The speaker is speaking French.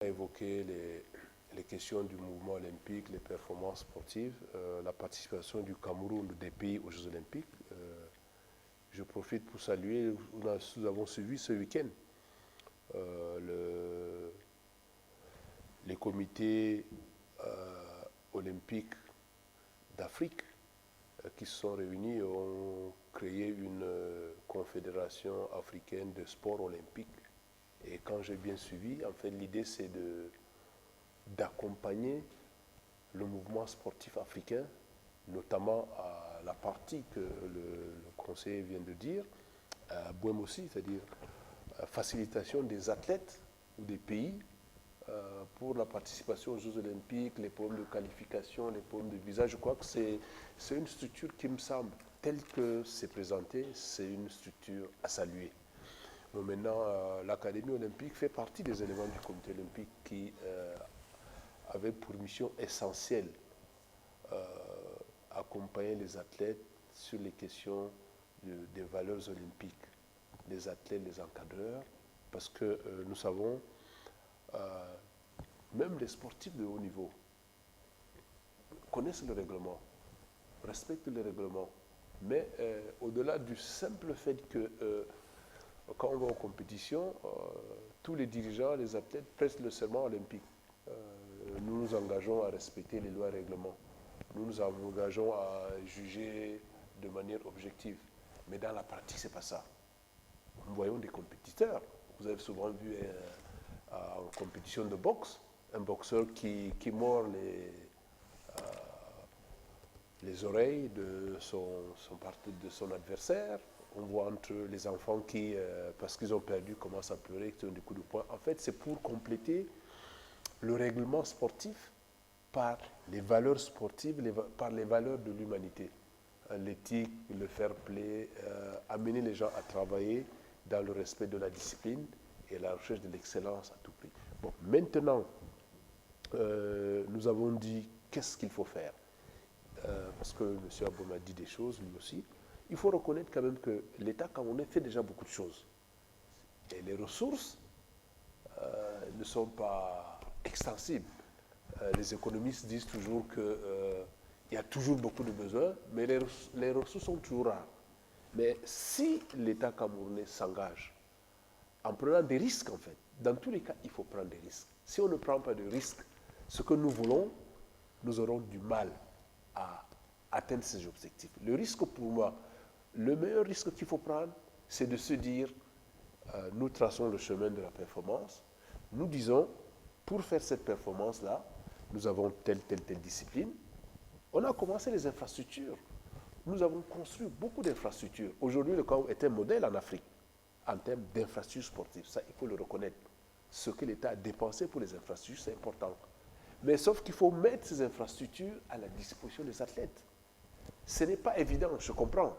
a évoqué les questions du mouvement olympique, les performances sportives, la participation du Cameroun, des pays aux Jeux olympiques. Je profite pour saluer, nous avons suivi ce week-end les comités olympiques d'Afrique qui se sont réunis et ont créé une confédération africaine de sport olympique. Et quand j'ai bien suivi, en fait, l'idée c'est d'accompagner le mouvement sportif africain, notamment à la partie que le conseiller vient de dire, à Bouem aussi, c'est-à-dire facilitation des athlètes ou des pays pour la participation aux Jeux olympiques, les problèmes de qualification, les problèmes de visa. Je crois que c'est une structure qui me semble, telle que c'est présenté, c'est une structure à saluer. Bon, maintenant, l'Académie olympique fait partie des éléments du comité olympique qui avait pour mission essentielle accompagner les athlètes sur les questions des valeurs olympiques, les athlètes, les encadreurs, parce que nous savons, même les sportifs de haut niveau connaissent le règlement, respectent le règlement, mais au-delà du simple fait que quand on va en compétition, tous les dirigeants, les athlètes prestent le serment olympique. Nous nous engageons à respecter les lois et règlements. Nous nous engageons à juger de manière objective. Mais dans la pratique, ce n'est pas ça. Nous voyons des compétiteurs. Vous avez souvent vu en compétition de boxe, un boxeur qui mord les oreilles de son adversaire. On voit entre les enfants qui, parce qu'ils ont perdu, commencent à pleurer, qui ont des coups de poing. En fait, c'est pour compléter le règlement sportif par les valeurs sportives, par les valeurs de l'humanité. L'éthique, le fair play, amener les gens à travailler dans le respect de la discipline et la recherche de l'excellence à tout prix. Bon, maintenant, nous avons dit qu'est-ce qu'il faut faire. Parce que M. Aboum a dit des choses, lui aussi. Il faut reconnaître quand même que l'État camerounais fait déjà beaucoup de choses. Et les ressources ne sont pas extensibles. Les économistes disent toujours qu'il y a toujours beaucoup de besoins, mais les ressources sont toujours rares. Mais si l'État camerounais s'engage en prenant des risques, en fait, dans tous les cas, il faut prendre des risques. Si on ne prend pas de risques, ce que nous voulons, nous aurons du mal à atteindre ces objectifs. Le risque pour moi, le meilleur risque qu'il faut prendre, c'est de se dire, nous traçons le chemin de la performance, nous disons, pour faire cette performance-là, nous avons telle discipline. On a commencé les infrastructures. Nous avons construit beaucoup d'infrastructures. Aujourd'hui, le Cameroun est un modèle en Afrique en termes d'infrastructures sportives. Ça, il faut le reconnaître. Ce que l'État a dépensé pour les infrastructures, c'est important. Mais sauf qu'il faut mettre ces infrastructures à la disposition des athlètes. Ce n'est pas évident, je comprends.